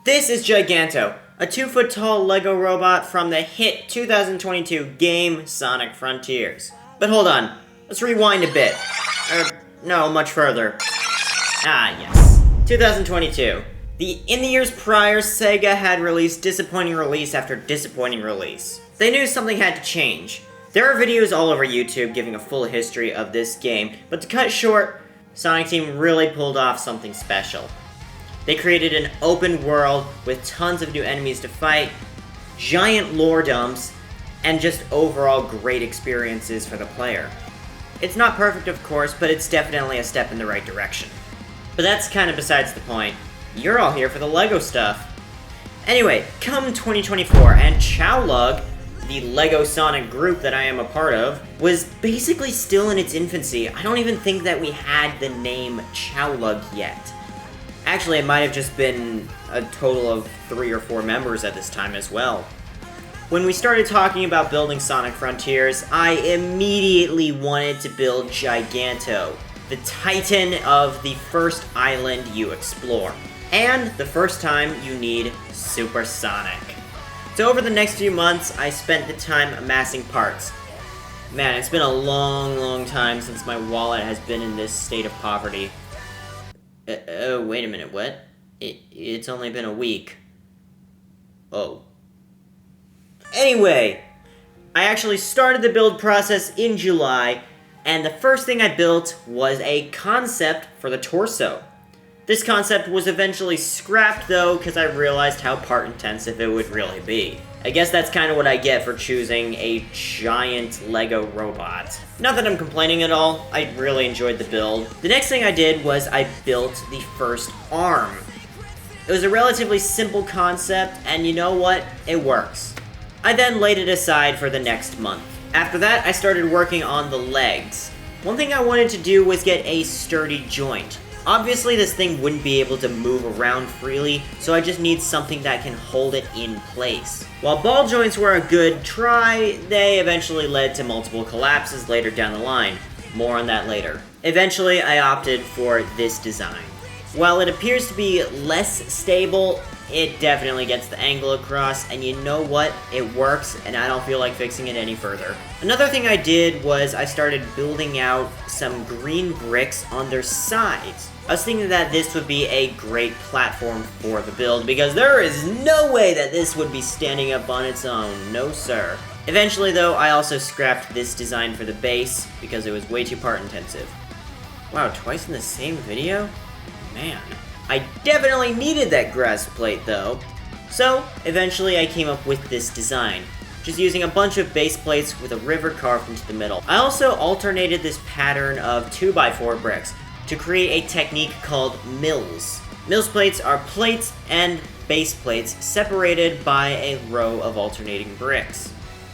This is Giganto, a 2-foot-tall Lego robot from the hit 2022 game Sonic Frontiers. But hold on, let's rewind a bit. No, much further. Yes. 2022. In the years prior, Sega had released disappointing release after disappointing release. They knew something had to change. There are videos all over YouTube giving a full history of this game, but to cut short, Sonic Team really pulled off something special. They created an open world with tons of new enemies to fight, giant lore dumps, and just overall great experiences for the player. It's not perfect, of course, but it's definitely a step in the right direction. But that's kind of besides the point. You're all here for the LEGO stuff. Anyway, come 2024, and Chowlug, the LEGO Sonic group that I am a part of, was basically still in its infancy. I don't even think that we had the name Chowlug yet. Actually, it might have just been a total of 3 or 4 members at this time as well. When we started talking about building Sonic Frontiers, I immediately wanted to build Giganto, the titan of the first island you explore, and the first time you need Super Sonic. So over the next few months, I spent the time amassing parts. Man, it's been a long time since my wallet has been in this state of poverty. Wait a minute, what? It's only been a week. Oh. Anyway, I actually started the build process in July, and the first thing I built was a concept for the torso. This concept was eventually scrapped though, because I realized how part intensive it would really be. I guess that's kind of what I get for choosing a giant Lego robot. Not that I'm complaining at all, I really enjoyed the build. The next thing I did was I built the first arm. It was a relatively simple concept, and you know what? It works. I then laid it aside for the next month. After that, I started working on the legs. One thing I wanted to do was get a sturdy joint. Obviously, this thing wouldn't be able to move around freely, so I just need something that can hold it in place. While ball joints were a good try, they eventually led to multiple collapses later down the line. More on that later. Eventually, I opted for this design. While it appears to be less stable, it definitely gets the angle across, and you know what? It works, and I don't feel like fixing it any further. Another thing I did was I started building out some green bricks on their sides. I was thinking that this would be a great platform for the build, because there is no way that this would be standing up on its own, no sir. Eventually though, I also scrapped this design for the base, because it was way too part intensive. Wow, twice in the same video? Man. I definitely needed that grass plate though. So, eventually I came up with this design, just using a bunch of base plates with a river carved into the middle. I also alternated this pattern of 2x4 bricks to create a technique called mills. Mills plates are plates and base plates separated by a row of alternating bricks.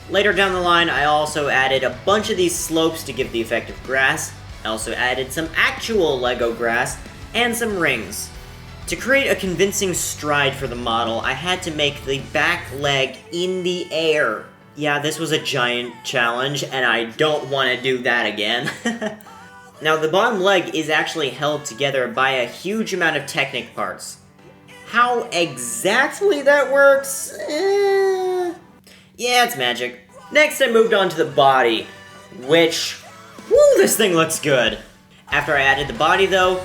Later down the line, I also added a bunch of these slopes to give the effect of grass. I also added some actual Lego grass and some rings. To create a convincing stride for the model, I had to make the back leg in the air. Yeah, this was a giant challenge, and I don't want to do that again. Now, the bottom leg is actually held together by a huge amount of Technic parts. How exactly that works? Yeah, it's magic. Next, I moved on to the body, which, woo, this thing looks good. After I added the body, though,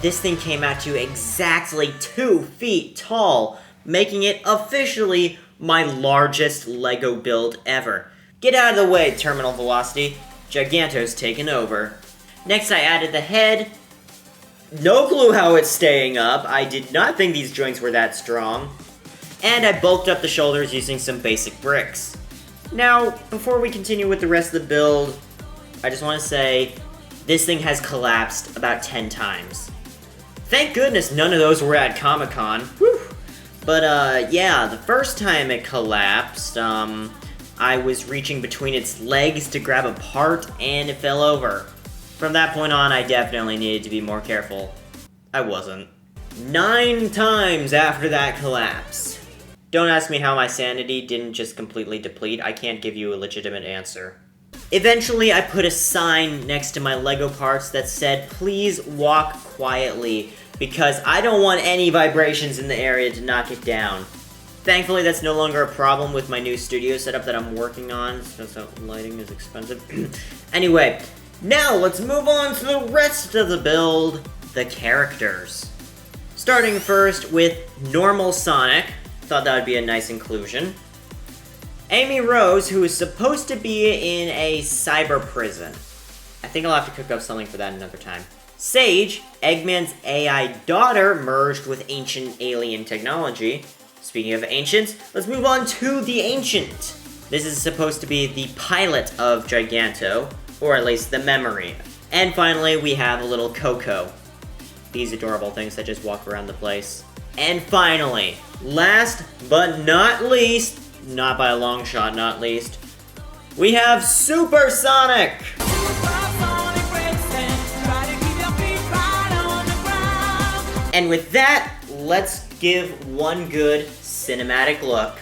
this thing came out to exactly 2 feet tall, making it officially my largest Lego build ever. Get out of the way, Terminal Velocity. Giganto's taken over. Next, I added the head. No clue how it's staying up. I did not think these joints were that strong. And I bulked up the shoulders using some basic bricks. Now, before we continue with the rest of the build, I just want to say, this thing has collapsed about 10 times. Thank goodness none of those were at Comic-Con. Whew. But, yeah, the first time it collapsed, I was reaching between its legs to grab a part, and it fell over. From that point on, I definitely needed to be more careful. I wasn't. 9 times after that collapse. Don't ask me how my sanity didn't just completely deplete. I can't give you a legitimate answer. Eventually, I put a sign next to my Lego parts that said, "Please walk quietly. because I don't want any vibrations in the area to knock it down. Thankfully, that's no longer a problem with my new studio setup that I'm working on, so lighting is expensive. Anyway, now let's move on to the rest of the build, the characters. Starting first with normal Sonic, thought that would be a nice inclusion. Amy Rose, who is supposed to be in a cyber prison. I think I'll have to cook up something for that another time. Sage, Eggman's AI daughter merged with ancient alien technology. Speaking of ancients, let's move on to the Ancient. This is supposed to be the pilot of Giganto, or at least the memory. And finally, we have a little Coco. These adorable things that just walk around the place. And finally, last but not least, not by a long shot, not least, we have Super Sonic! And with that, let's give one good cinematic look.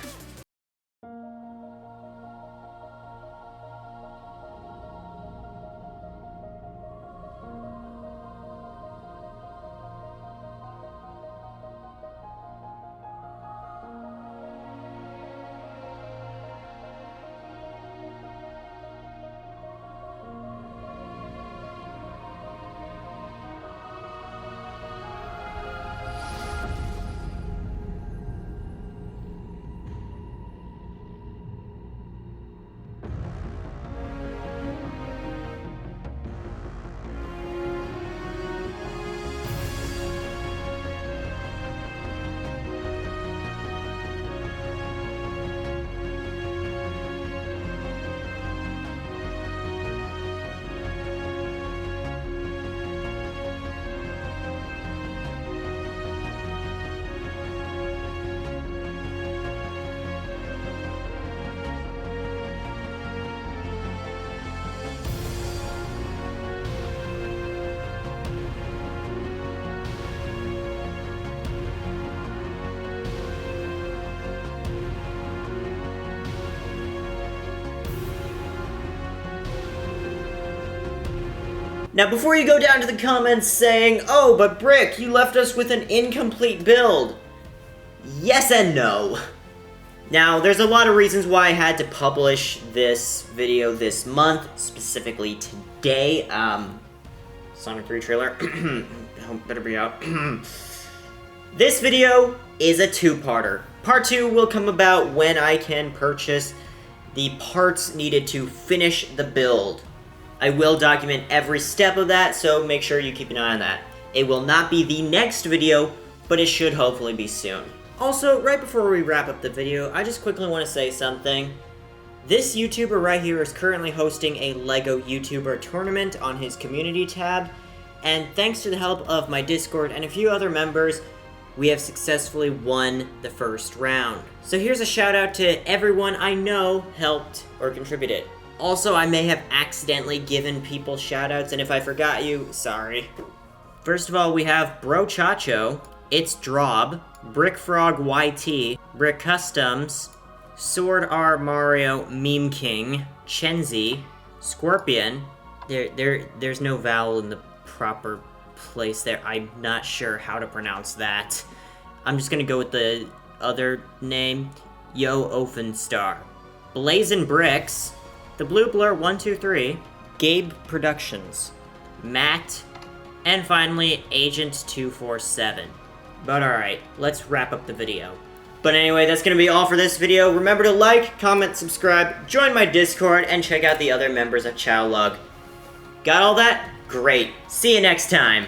Now, before you go down to the comments saying, "Oh, but Brick, you left us with an incomplete build." Yes and no. Now, there's a lot of reasons why I had to publish this video this month, specifically today. Sonic 3 trailer. Better be out. This video is a two-parter. Part 2 will come about when I can purchase the parts needed to finish the build. I will document every step of that, so make sure you keep an eye on that. It will not be the next video, but it should hopefully be soon. Also, right before we wrap up the video, I just quickly want to say something. This YouTuber right here is currently hosting a LEGO YouTuber tournament on his community tab, and thanks to the help of my Discord and a few other members, we have successfully won the first round. So here's a shout out to everyone I know helped or contributed. Also, I may have accidentally given people shoutouts, and if I forgot you, sorry. First of all, we have Bro Chacho, It's Drob, Brick Frog YT, Brick Customs, Sword R Mario Meme King, Chenzi, Scorpion. There's no vowel in the proper place there. I'm not sure how to pronounce that. I'm just gonna go with the other name, Yo Offenstar, Blazin' Bricks, The Blue Blur 123, Gabe Productions, Matt, and finally, Agent 247. But alright, let's wrap up the video. But anyway, that's gonna be all for this video. Remember to like, comment, subscribe, join my Discord, and check out the other members of Chowlug. Got all that? Great. See you next time.